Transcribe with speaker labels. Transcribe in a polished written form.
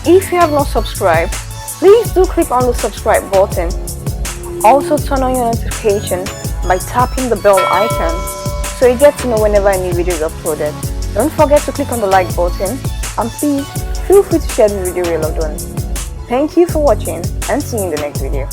Speaker 1: if you have not subscribed, please do click on the subscribe button. Also turn on your notification by tapping the bell icon so you get to know whenever a new video is uploaded. Don't forget to click on the like button, and please feel free to share this video with your loved ones. Thank you for watching, and see you in the next video.